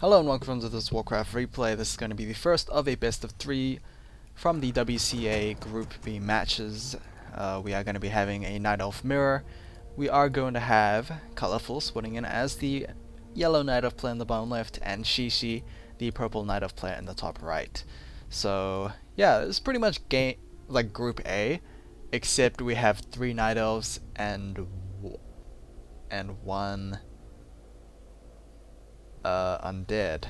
Hello and welcome to this Warcraft replay. This is going to be the first of a best of 3 from the WCA Group B matches. We are going to be having a Night Elf mirror. We are going to have Colorful splitting in as the yellow Night Elf player in the bottom left and Xixi, the purple Night Elf player in the top right. So yeah, it's pretty much game like Group A, except we have 3 Night Elves and one undead.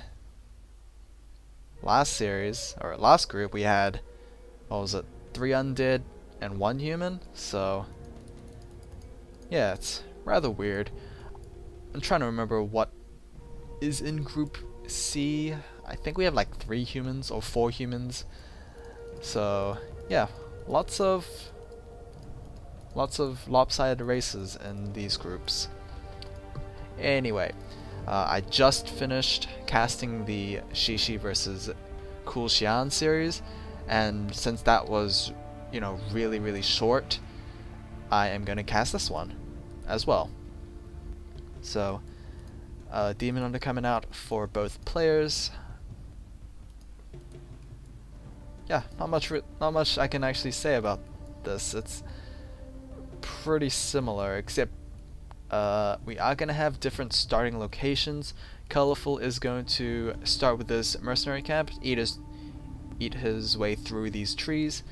Last group we had, what was it, 3 undead and 1 human, so yeah, it's rather weird. I'm trying to remember what is in group C. I think we have like 3 humans or 4 humans, so yeah, lots of lopsided races in these groups. Anyway, I just finished casting the Xixi versus Cool Xian series, and since that was, you know, really short, I am going to cast this one as well. So, Demon Hunter coming out for both players. Yeah, not much I can actually say about this. It's pretty similar, except we are going to have different starting locations. Colorful is going to start with this mercenary camp, eat his way through these trees.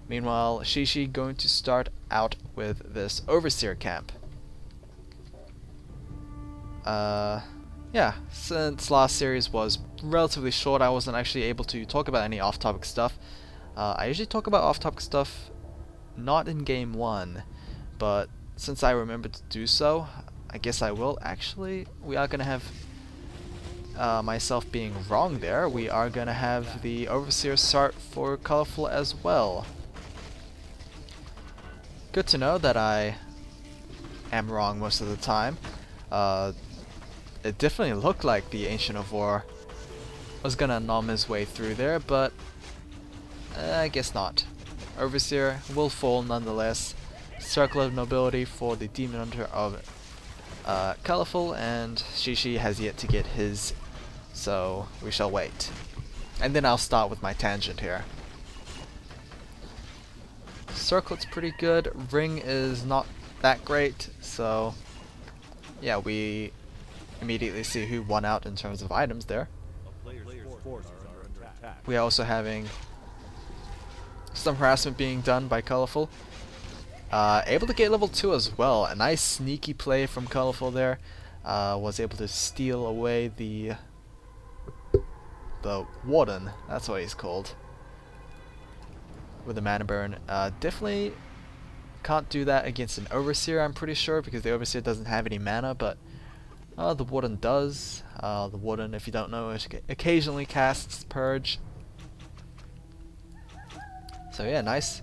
Meanwhile, Xixi going to start out with this overseer camp. Yeah, since last series was relatively short, I wasn't actually able to talk about any off-topic stuff. I usually talk about off-topic stuff not in game 1, but since I remembered to do so, I guess I will. Actually, we are going to have myself being wrong there. We are going to have the Overseer start for Colorful as well. Good to know that I am wrong most of the time. It definitely looked like the Ancient of War was going to nom his way through there, but I guess not. Overseer will fall nonetheless. Circle of Nobility for the Demon Hunter of Colorful, and Xixi has yet to get his, so we shall wait. And then I'll start with my tangent here. Circlet's pretty good, Ring is not that great, so yeah, we immediately see who won out in terms of items there. We are also having some harassment being done by Colorful. Able to get level 2 as well. A nice sneaky play from Colorful there. Was able to steal away the Warden. That's what he's called. With a mana burn. Definitely can't do that against an Overseer, I'm pretty sure, because the Overseer doesn't have any mana, but the Warden does. The Warden, if you don't know, occasionally casts Purge. So yeah, nice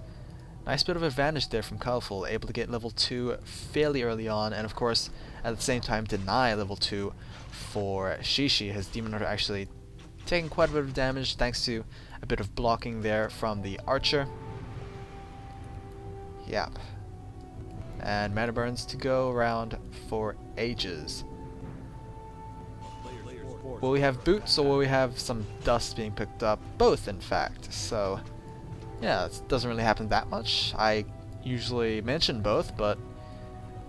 bit of advantage there from Colorful, able to get level 2 fairly early on, and of course at the same time deny level 2 for Xixi. His Demon Hunter actually taking quite a bit of damage thanks to a bit of blocking there from the Archer. Yep. And mana burns to go around for ages. Will we have boots or will we have some dust being picked up? Both, in fact. So yeah, it doesn't really happen that much. I usually mention both, but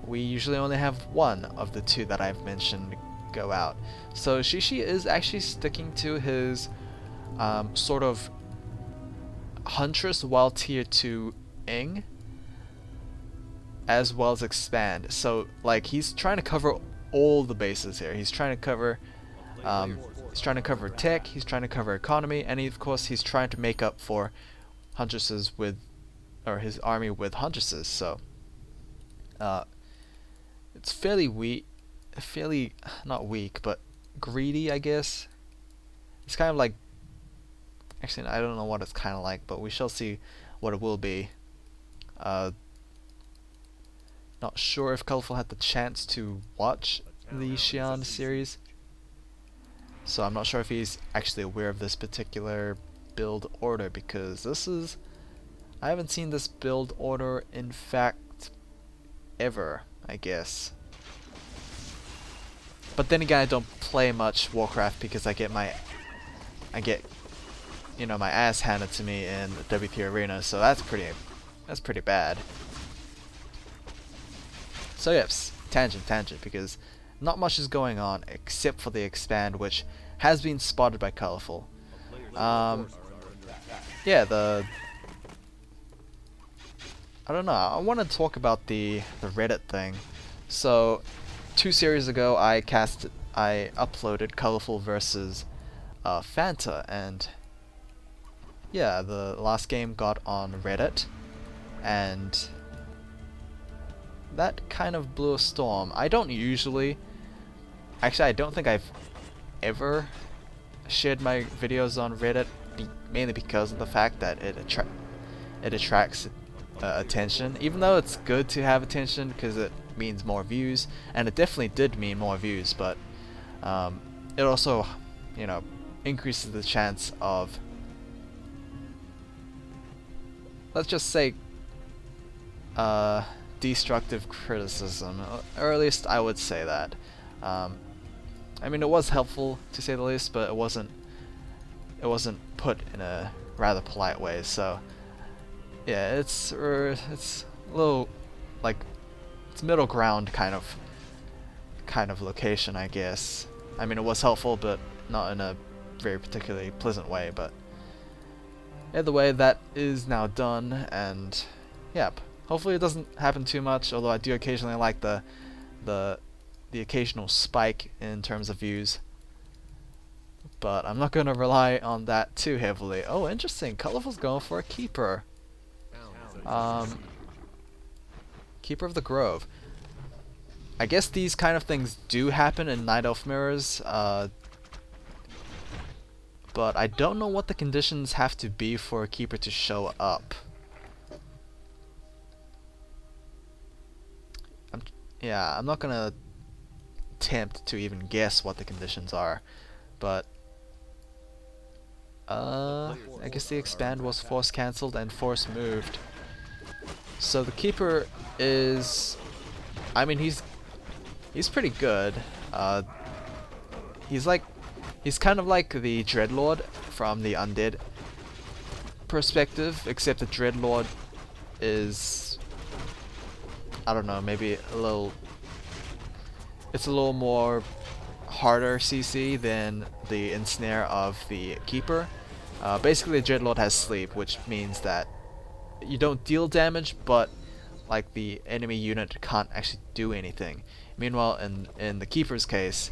we usually only have one of the 2 that I've mentioned go out. So Xixi is actually sticking to his sort of Huntress while tier 2 ing, as well as expand. So like he's trying to cover all the bases here. He's trying to cover tech, he's trying to cover economy, and of course he's trying to make up for Huntresses with, or his army with Huntresses. So it's fairly not weak, but greedy, I guess. It's kind of like, actually I don't know what it's kind of like, but we shall see what it will be. Not sure if Colorful had the chance to watch the Xian series, so I'm not sure if he's actually aware of this particular build order, because I haven't seen this build order in fact ever, I guess. But then again, I don't play much Warcraft because I get you know, my ass handed to me in the W3 arena, so that's pretty bad. So yes, tangent, because not much is going on except for the expand, which has been spotted by Colorful. Yeah, I don't know, I want to talk about the Reddit thing. So 2 series ago I uploaded Colorful versus Fanta, and yeah, the last game got on Reddit, and that kind of blew a storm. I don't usually, actually I don't think I've ever shared my videos on Reddit, mainly because of the fact that it attracts attention, even though it's good to have attention because it means more views, and it definitely did mean more views, but it also, you know, increases the chance of, let's just say, destructive criticism, or at least I would say that. I mean, it was helpful to say the least, but it wasn't put in a rather polite way. So yeah, it's a little like it's middle ground kind of location, I guess. I mean, it was helpful, but not in a very particularly pleasant way. But either way, that is now done, and yep. Hopefully it doesn't happen too much, although I do occasionally like the occasional spike in terms of views. But I'm not going to rely on that too heavily. Oh, interesting. Colorful's going for a keeper. Keeper of the Grove. I guess these kind of things do happen in Night Elf mirrors, but I don't know what the conditions have to be for a keeper to show up. Yeah, I'm not gonna attempt to even guess what the conditions are, but I guess the expand was force cancelled and force moved. So the keeper is, I mean, he's pretty good. He's kind of like the Dreadlord from the Undead perspective, except the Dreadlord is, I don't know, maybe it's a little more harder CC than the ensnare of the keeper. Basically, the Dreadlord has sleep, which means that you don't deal damage, but like the enemy unit can't actually do anything. Meanwhile, in the keeper's case,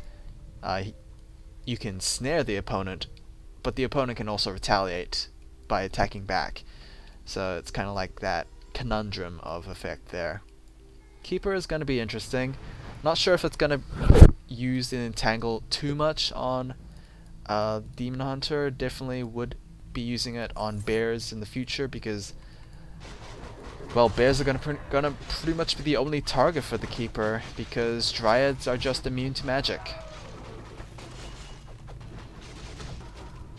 you can snare the opponent, but the opponent can also retaliate by attacking back. So it's kind of like that conundrum of effect there. Keeper is going to be interesting. Not sure if it's going to use and entangle too much on Demon Hunter. Definitely would be using it on bears in the future because, well, bears are gonna pretty much be the only target for the keeper because dryads are just immune to magic.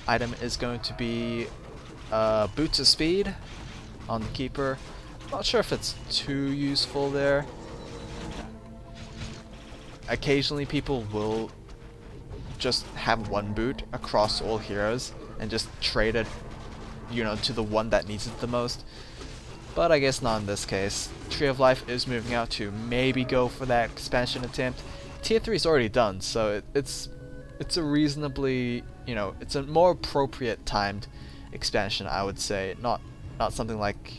Item is going to be Boots of Speed on the keeper. Not sure if it's too useful there. Occasionally people will just have one boot across all heroes and just trade it, you know, to the one that needs it the most. But I guess not in this case. Tree of Life is moving out to maybe go for that expansion attempt. Tier 3 is already done, so it's a reasonably, you know, it's a more appropriate timed expansion, I would say. Not something like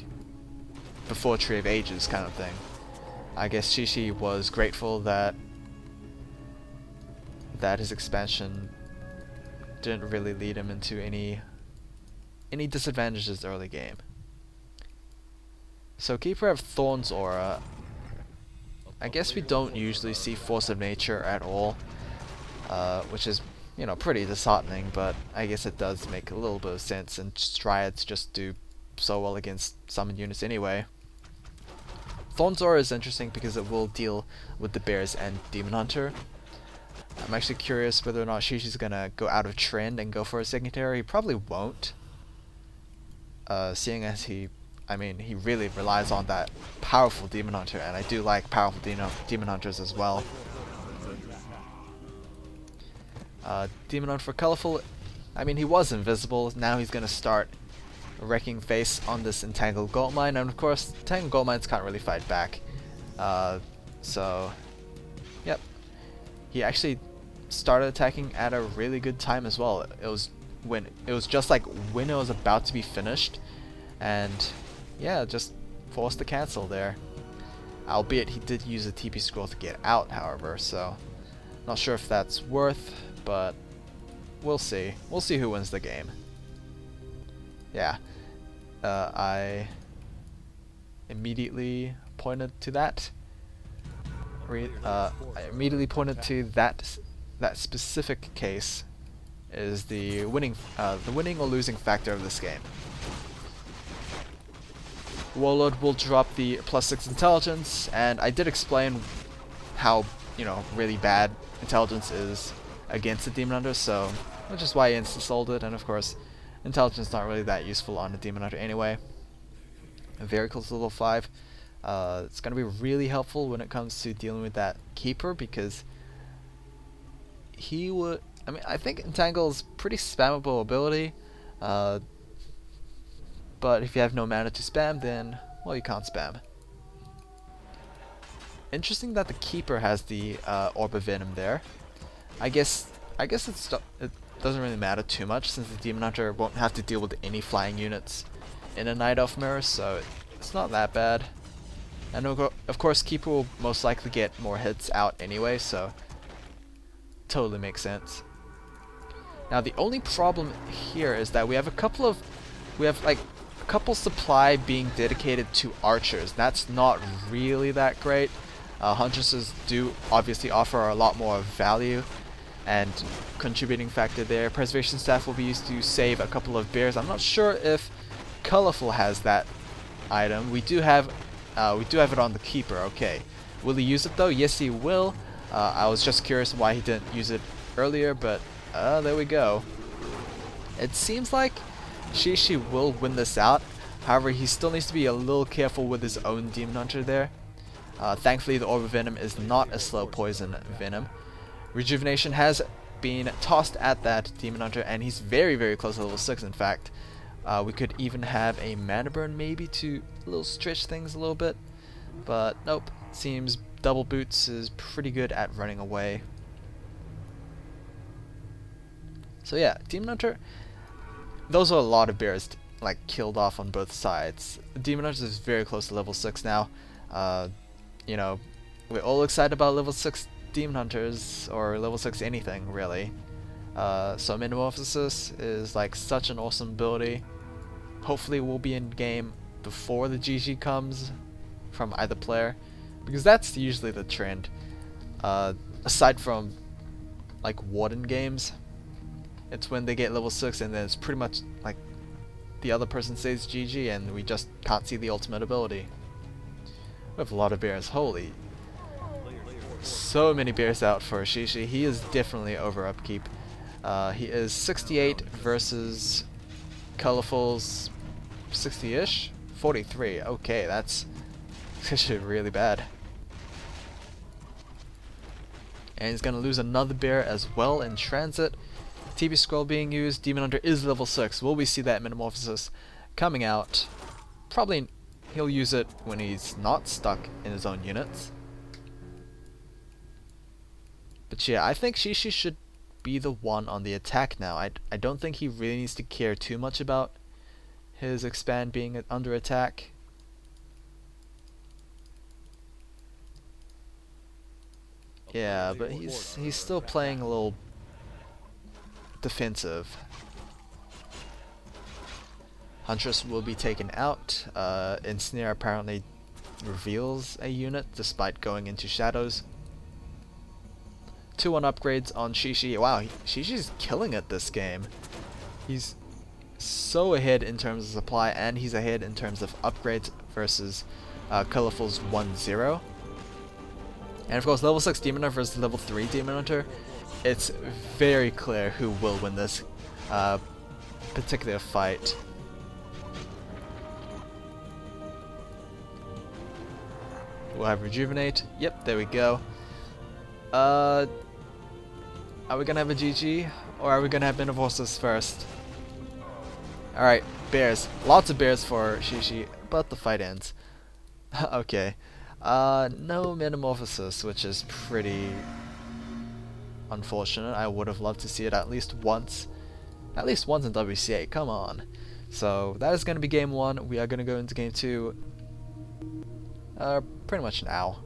before Tree of Ages kind of thing. I guess Xixi was grateful that his expansion didn't really lead him into any disadvantages early game. So Keeper of Thorns Aura. I guess we don't usually see Force of Nature at all, which is, you know, pretty disheartening, but I guess it does make a little bit of sense, and Dryads just do so well against summon units anyway. Thorns Aura is interesting because it will deal with the bears and Demon Hunter. I'm actually curious whether or not Xixi's gonna go out of trend and go for a secondary. He probably won't, seeing as he really relies on that powerful Demon Hunter, and I do like powerful Demon Hunters as well. Demon Hunter for Colorful, I mean, he was invisible. Now he's going to start wrecking face on this Entangled Goldmine, and of course, Entangled Goldmines can't really fight back. So, yep. He actually started attacking at a really good time as well. It was just like when it was about to be finished, and yeah, just forced to cancel there. Albeit he did use a TP scroll to get out, however, so not sure if that's worth, but we'll see. We'll see who wins the game. Yeah, I immediately pointed to that. I immediately pointed to that specific case is the winning or losing factor of this game. Warlord will drop the +6 intelligence, and I did explain how, you know, really bad intelligence is against the Demon Hunter, so which is why I insta-sold it, and of course intelligence is not really that useful on a Demon Hunter anyway. Very close to level 5. It's going to be really helpful when it comes to dealing with that Keeper, because he would, I mean, I think Entangle is pretty spammable ability, but if you have no mana to spam, then, well, you can't spam. Interesting that the Keeper has the Orb of Venom there. I guess it doesn't really matter too much, since the Demon Hunter won't have to deal with any flying units in a Night Elf mirror, so it's not that bad. And of course, Keeper will most likely get more hits out anyway, so totally makes sense. Now the only problem here is that we have like a couple supply being dedicated to archers. That's not really that great. Huntresses do obviously offer a lot more value and contributing factor there. Preservation Staff will be used to save a couple of bears. I'm not sure if Colorful has that item. We do have it on the Keeper. Okay, will he use it though? Yes, he will. I was just curious why he didn't use it earlier, but there we go. It seems like Xixi will win this out. However, he still needs to be a little careful with his own Demon Hunter there. Thankfully, the Orb of Venom is not a slow poison venom. Rejuvenation has been tossed at that Demon Hunter, and he's very, very close to level 6, in fact. We could even have a mana burn maybe to stretch things a little bit, but nope. Seems Double Boots is pretty good at running away. So yeah, Demon Hunter, those are a lot of bears like killed off on both sides. Demon Hunter is very close to level 6 now. You know, we're all excited about level 6 Demon Hunters, or level 6 anything really. So Metamorphosis is like such an awesome ability. Hopefully we'll be in game before the GG comes from either player, because that's usually the trend. Aside from like Warden games, it's when they get level 6 and then it's pretty much like the other person says GG and we just can't see the ultimate ability. We have a lot of bears. Holy, so many bears out for Xixi. He is definitely over upkeep. He is 68 versus Colorful's 60-ish? 43. Okay, that's actually really bad. And he's going to lose another bear as well in transit. TP scroll being used. Demon Hunter is level 6. Will we see that Metamorphosis coming out? Probably he'll use it when he's not stuck in his own units. But yeah, I think Xixi should be the one on the attack now. I don't think he really needs to care too much about his expand being under attack. Yeah, but he's still playing a little defensive. Huntress will be taken out. Ensnare apparently reveals a unit despite going into shadows. 2-1 upgrades on Xixi. Wow, Xixi's killing it this game. He's so ahead in terms of supply, and he's ahead in terms of upgrades versus Colorful's 1-0. And of course, level 6 Demon Hunter versus level 3 Demon Hunter. It's very clear who will win this particular fight. We'll have Rejuvenate. Yep, there we go. Are we gonna have a GG, or are we gonna have Metamorphosis first? Alright, bears. Lots of bears for Xixi, but the fight ends. Okay. No Metamorphosis, which is pretty unfortunate. I would have loved to see it at least once. At least once in WCA, come on. So that is going to be game 1. We are going to go into game 2 pretty much now.